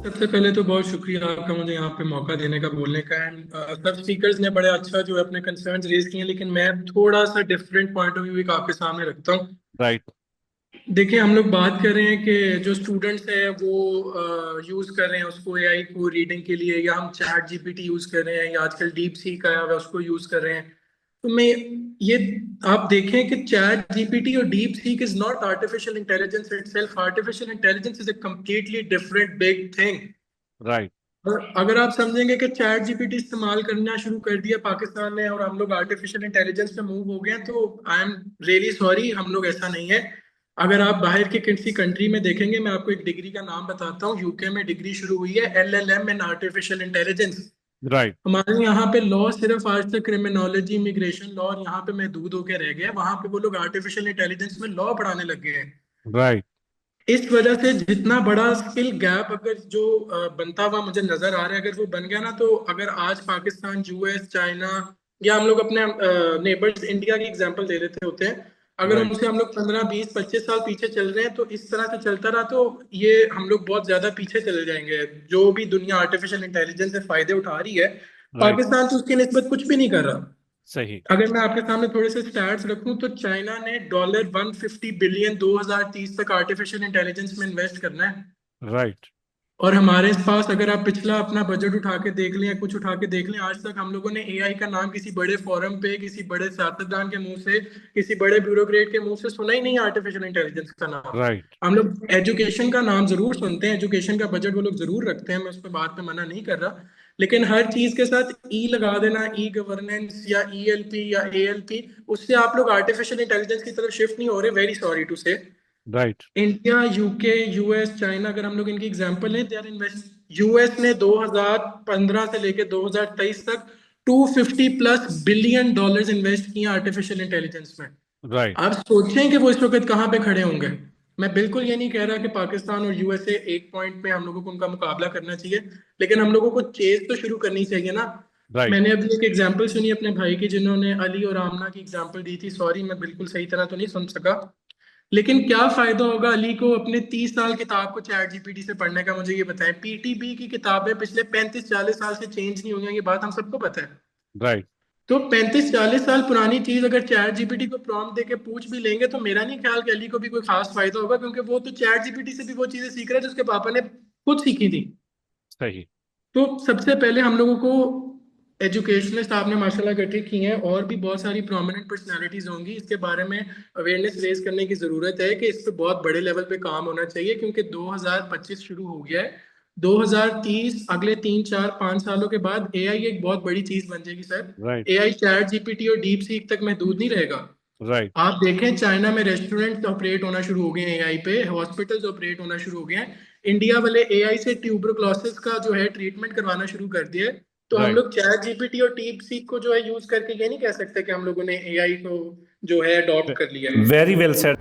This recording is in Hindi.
सबसे पहले तो बहुत शुक्रिया आपका मुझे यहाँ पे मौका देने का बोलने का एंड सब स्पीकर्स ने बड़े अच्छा जो है अपने कंसर्न्स रेज किए हैं, लेकिन मैं थोड़ा सा डिफरेंट पॉइंट ऑफ व्यू आपके सामने रखता हूँ। राइट। देखिए, हम लोग बात कर रहे हैं कि जो स्टूडेंट्स हैं वो यूज कर रहे हैं उसको एआई को रीडिंग के लिए, या हम चैट जीपीटी यूज कर रहे हैं, या आजकल डीप सीक आया हुआ है उसको यूज कर रहे हैं। तो मैं ये आप देखें कि चैट जीपीटी और deep seek is not artificial intelligence itself. Artificial intelligence is a completely different big thing. Right. और अगर आप समझेंगे कि चैट जीपीटी इस्तेमाल करना शुरू कर दिया पाकिस्तान ने और हम लोग आर्टिफिशियल इंटेलिजेंस पे मूव हो गए हैं, तो आई एम रियली सॉरी, हम लोग ऐसा नहीं है। अगर आप बाहर के किसी कंट्री में देखेंगे, मैं आपको एक डिग्री का नाम बताता हूँ, यूके में डिग्री शुरू हुई है LLM in artificial intelligence. Right. हमारे यहाँ पे लॉ सिर्फ आज तक क्रिमिनोलॉजी, इमिग्रेशन लॉ और यहाँ पे महदूद होकर रह गया है। वहां पे वो लोग आर्टिफिशियल इंटेलिजेंस में लॉ पढ़ाने लग गए हैं। राइट। इस वजह से जितना बड़ा स्किल गैप अगर जो बनता हुआ मुझे नजर आ रहा है, अगर वो बन गया ना, तो अगर आज पाकिस्तान, यूएस, चाइना, या हम लोग अपने नेबर्स इंडिया की एग्जांपल दे लेते होते हैं, अगर राइट। उनसे हम लोग 15 20 25 साल पीछे चल रहे हैं, तो इस तरह से चलता रहा तो ये हम लोग बहुत ज्यादा पीछे चले जाएंगे। जो भी दुनिया आर्टिफिशियल इंटेलिजेंस से फायदे उठा रही है, राइट। पाकिस्तान तो उसकी निस्बत कुछ भी नहीं कर रहा। सही। अगर मैं आपके सामने थोड़े से स्टैट्स रखूं, तो चाइना ने $150 बिलियन 2030 तक आर्टिफिशियल इंटेलिजेंस में इन्वेस्ट करना है। राइट। और हमारे पास अगर आप पिछला अपना बजट उठा के देख लें या कुछ उठा के देख लें, आज तक हम लोगों ने एआई का नाम किसी बड़े फोरम पे, किसी बड़े सियासतदान के मुंह से, किसी बड़े ब्यूरोक्रेट के मुंह से सुना ही नहीं आर्टिफिशियल इंटेलिजेंस का नाम। राइट। हम लोग एजुकेशन का नाम जरूर सुनते हैं, एजुकेशन का बजट वो लोग जरूर रखते हैं, मैं उस पर बात पे मना नहीं कर रहा, लेकिन हर चीज के साथ ई लगा देना, ई गवर्नेंस या ईएलपी या एएलपी, उससे आप लोग आर्टिफिशियल इंटेलिजेंस की तरफ शिफ्ट नहीं हो रहे। वेरी सॉरी टू से। Right. India, UK, US, China, अगर हम लोग इनकी एग्जांपल लें, दे आर इन्वेस्ट। यूएस ने 2015 से लेकर 2023 तक $250+ बिलियन इन्वेस्ट किए आर्टिफिशियल इंटेलिजेंस में। राइट। आप सोचें कि वो इस वक्त कहाँ पे खड़े होंगे। मैं बिल्कुल ये नहीं कह रहा कि पाकिस्तान और यूएसए एक पॉइंट पे हम लोगों को उनका मुकाबला करना चाहिए, लेकिन हम लोगों को चेज तो शुरू करनी चाहिए ना। राइट। मैंने अभी एक एग्जांपल सुनी अपने भाई की, जिन्होंने अली और आमना की एग्जांपल दी थी। सॉरी, मैं बिल्कुल सही तरह तो नहीं सुन सका, लेकिन क्या फायदा होगा अली को अपने 30 साल किताब को चैट जीपीटी से पढ़ने का? मुझे ये बताएं, पीटीबी की किताबें पिछले 35 40 साल से चेंज नहीं हुई हैं, ये बात हम सबको पता है। राइट। तो 35 40 साल पुरानी चीज अगर चैट जीपीटी को प्रॉम्प्ट देके पूछ भी लेंगे, तो मेरा नहीं ख्याल कि अली को भी कोई खास फायदा होगा, क्योंकि वो तो चैट जीपीटी से भी वो चीजें सीख रहा है जो उसके पापा ने खुद सीखी थी। सही। तो सबसे पहले हम लोगों को, एजुकेशनिस्ट आपने माशाल्लाह इकट्ठे किए हैं, और भी बहुत सारी प्रोमिनेंट पर्सनालिटीज होंगी, इसके बारे में अवेयरनेस रेज करने की जरूरत है कि इस पे बहुत बड़े लेवल पे काम होना चाहिए, क्योंकि 2025 शुरू हो गया है। 2030 अगले 3 4 5 सालों के बाद एआई एक बहुत बड़ी चीज बन जाएगी sir. Right. AI chat GPT और डीप सीक तक महदूद नहीं रहेगा। राइट। आप देखें, चाइना में रेस्टोरेंट ऑपरेट होना शुरू हो गए हैं एआई पे, हॉस्पिटल्स ऑपरेट होना शुरू हो गए हैं। इंडिया वाले एआई से ट्यूबरक्लोसिस का जो है ट्रीटमेंट करवाना शुरू कर दिया है। तो हम राइट। लोग चैट जीपीटी और डीप सीक को जो है यूज करके ये नहीं कह सकते कि हम लोगों ने एआई को जो है अडॉप्ट कर लिया है। Very well said.